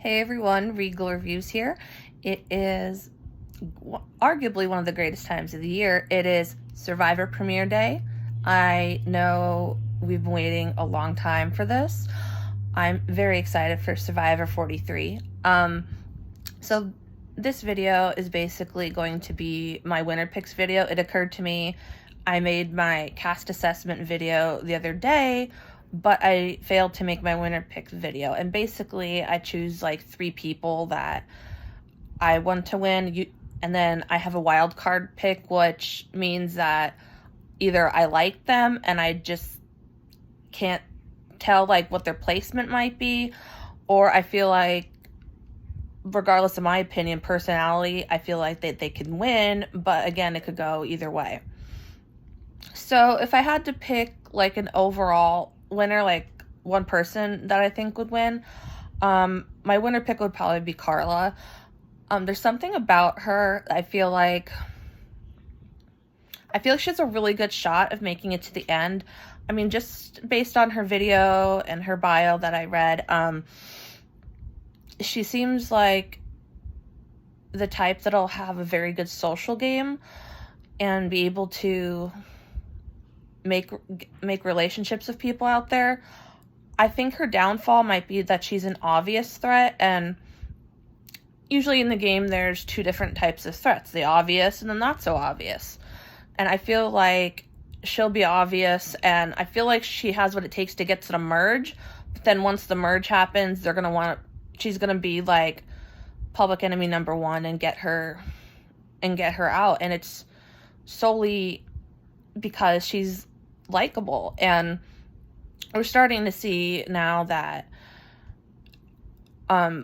Hey everyone, Regal Reviews here. It is arguably one of the greatest times of the year. It is Survivor Premiere Day. I know we've been waiting a long time for this. I'm very excited for Survivor 43. So this video is basically going to be my winner picks video. It occurred to me, I made my cast assessment video the other day, but I failed to make my winner picks video. And basically, I choose like 3 people that I want to win. And then I have a wild card pick, which means that either I like them and I just can't tell like what their placement might be, or I feel like, regardless of my opinion, personality, I feel like they can win, but again, it could go either way. So if I had to pick like an overall winner, like one person that I think would win, my winner pick would probably be Carla. There's something about her, I feel like she has a really good shot of making it to the end. I mean, just based on her video and her bio that I read, she seems like the type that'll have a very good social game and be able to make relationships with people out there. I think her downfall might be that she's an obvious threat, and usually in the game there's 2 different types of threats, the obvious and the not so obvious. And I feel like she'll be obvious, and I feel like she has what it takes to get to the merge, but then once the merge happens, she's gonna be like public enemy number 1 and get her out, and it's solely because she's likable. And we're starting to see now that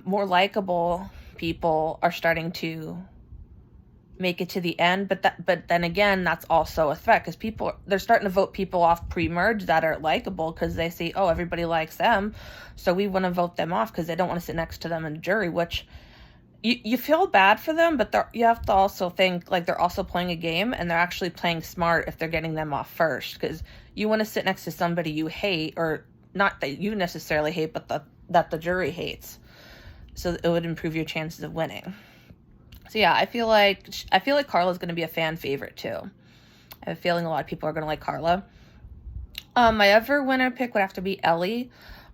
more likable people are starting to make it to the end, but then again, that's also a threat, because they're starting to vote people off pre-merge that are likable, because they see, oh, everybody likes them, so we want to vote them off because they don't want to sit next to them in the jury, which you feel bad for them, but you have to also think like they're also playing a game, and they're actually playing smart if they're getting them off first, because you want to sit next to somebody you hate, or not that you necessarily hate, but that the jury hates, so it would improve your chances of winning. So yeah, I feel like Carla's going to be a fan favorite too. I have a feeling a lot of people are going to like Carla. My other winner pick would have to be Ellie.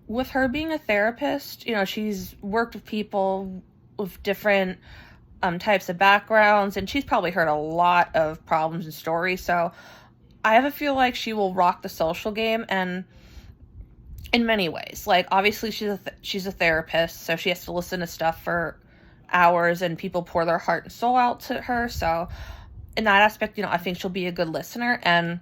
With her being a therapist, she's worked with people with different types of backgrounds, and she's probably heard a lot of problems and stories. So I have a feel like she will rock the social game, and in many ways. Like, obviously she's a therapist, so she has to listen to stuff for hours, and people pour their heart and soul out to her. So in that aspect, I think she'll be a good listener, and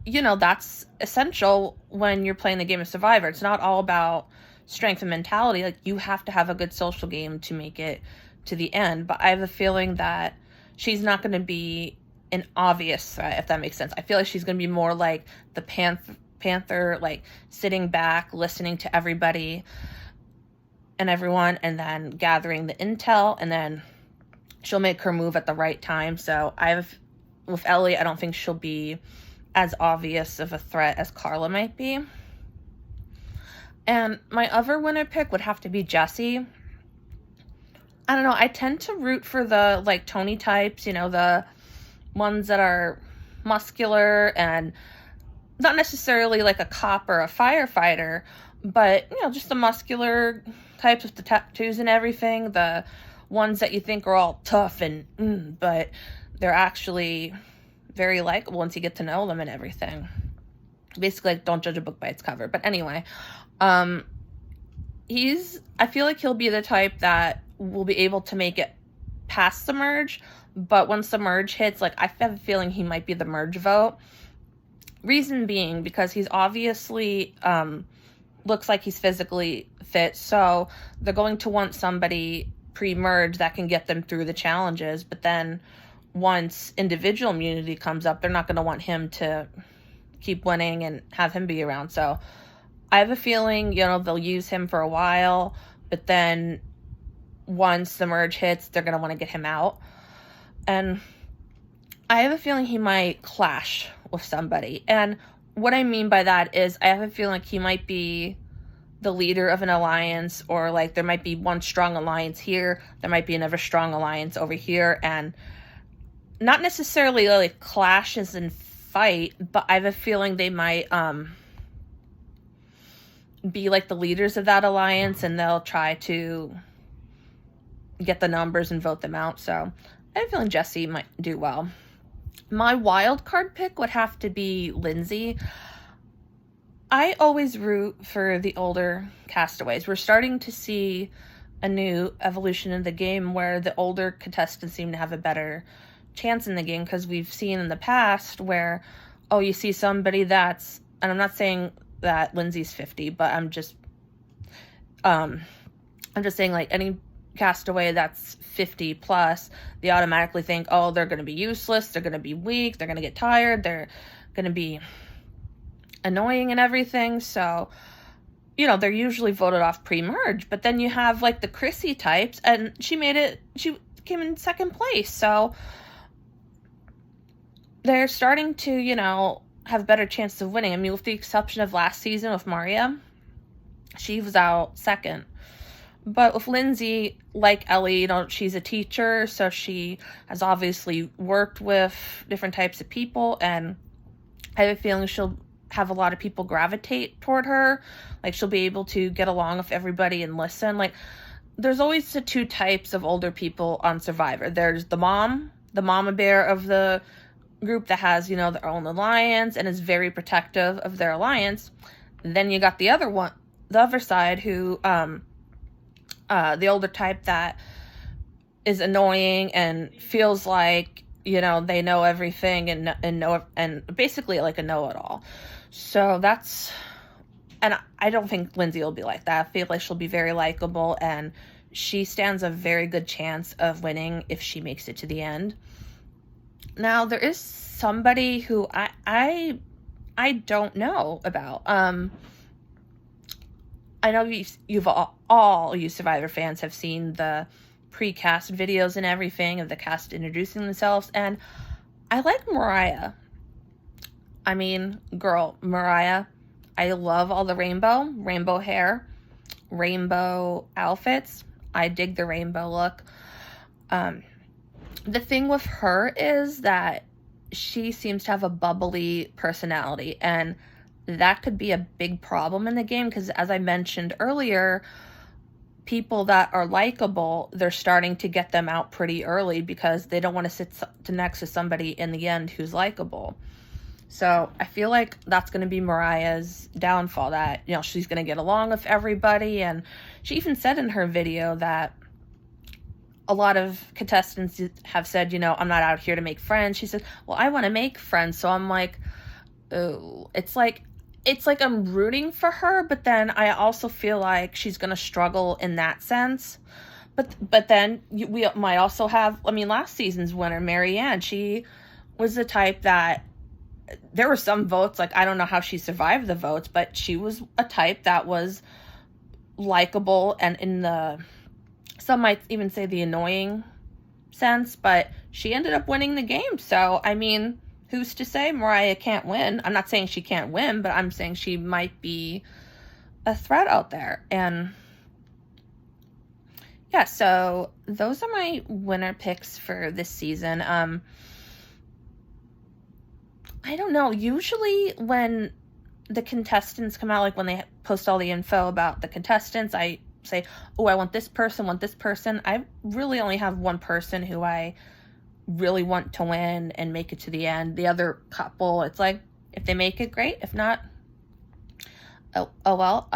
that's essential when you're playing the game of Survivor. It's not all about strength and mentality. Like, you have to have a good social game to make it to the end. But I have a feeling that she's not going to be an obvious threat, if that makes sense. I feel like she's going to be more like the Panther, like sitting back, listening to everybody and everyone, and then gathering the intel, and then she'll make her move at the right time. So with Ellie, I don't think she'll be as obvious of a threat as Carla might be. And my other winner pick would have to be Jessie. I don't know, I tend to root for the like Tony types, the ones that are muscular and not necessarily like a cop or a firefighter, but just the muscular types with the tattoos and everything, the ones that you think are all tough and but they're actually very likable once you get to know them and everything. Basically, like, don't judge a book by its cover. But anyway, I feel like he'll be the type that will be able to make it past the merge, but once the merge hits, like, I have a feeling he might be the merge vote. Reason being, because he's obviously looks like he's physically fit, so they're going to want somebody pre-merge that can get them through the challenges, but then once individual immunity comes up, they're not going to want him to keep winning and have him be around. So I have a feeling, they'll use him for a while, but then once the merge hits, they're going to want to get him out. And I have a feeling he might clash with somebody. And what I mean by that is I have a feeling like he might be the leader of an alliance, or like there might be one strong alliance here, there might be another strong alliance over here, and not necessarily like clashes and fight, but I have a feeling they might be like the leaders of that alliance, and they'll try to get the numbers and vote them out. So I have a feeling Jesse might do well. My wild card pick would have to be Lindsay. I always root for the older castaways. We're starting to see a new evolution in the game where the older contestants seem to have a better chance in the game, because we've seen in the past where, oh, you see somebody that's, and I'm not saying that Lindsay's 50, but I'm just saying, like, any castaway that's 50 plus, they automatically think, oh, they're going to be useless, they're going to be weak, they're going to get tired, they're going to be annoying and everything. So, you know, they're usually voted off pre-merge. But then you have like the Chrissy types, and she came in second place. So they're starting to, you know, have better chances of winning. I mean, with the exception of last season with Maria, she was out second. But with Lindsay, like Ellie, you know, she's a teacher, so she has obviously worked with different types of people, and I have a feeling she'll have a lot of people gravitate toward her. Like, she'll be able to get along with everybody and listen. Like, there's always the two types of older people on Survivor. There's the mama bear of the group that has, you know, their own alliance and is very protective of their alliance. Then you got the other side, who the older type that is annoying and feels like, you know, they know everything and basically like a know-it-all. So that's, and I don't think Lindsay will be like that. I feel like she'll be very likable, and she stands a very good chance of winning if she makes it to the end. Now, there is somebody who I don't know about. I know you've all you Survivor fans have seen the pre-cast videos and everything of the cast introducing themselves, and I like Mariah. I mean, girl, Mariah, I love all the rainbow hair, rainbow outfits. I dig the rainbow look. The thing with her is that she seems to have a bubbly personality, and that could be a big problem in the game, because as I mentioned earlier, people that are likable, they're starting to get them out pretty early because they don't want to sit next to somebody in the end who's likable. So I feel like that's going to be Mariah's downfall, that, you know, she's going to get along with everybody. And she even said in her video that a lot of contestants have said, you know, I'm not out here to make friends. She said, well, I want to make friends. So I'm like, oh, it's like I'm rooting for her, but then I also feel like she's going to struggle in that sense. But then we might also have, I mean, last season's winner, Marianne, she was the type that there were some votes, like, I don't know how she survived the votes, but she was a type that was likable, and in the, some might even say the annoying sense, but she ended up winning the game. So, I mean, who's to say Mariah can't win? I'm not saying she can't win, but I'm saying she might be a threat out there. And yeah, so those are my winner picks for this season. I don't know. Usually when the contestants come out, like when they post all the info about the contestants, I say, oh, I want this person. I really only have one person who I really want to win and make it to the end. The other couple, it's like, if they make it, great. If not, oh well.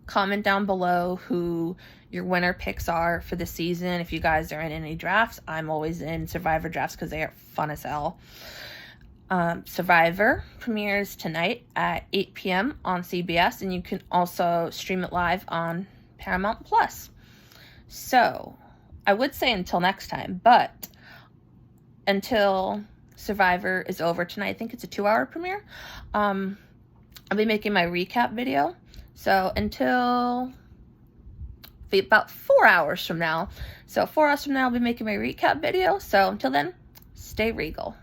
Comment down below who your winner picks are for the season. If you guys are in any drafts, I'm always in Survivor drafts because they are fun as hell. Survivor premieres tonight at 8 p.m. on CBS, and you can also stream it live on Paramount Plus. So, I would say until next time, but until Survivor is over tonight, I think it's a 2-hour premiere, I'll be making my recap video. So, until about 4 hours from now. So, 4 hours from now, I'll be making my recap video. So, until then, stay regal.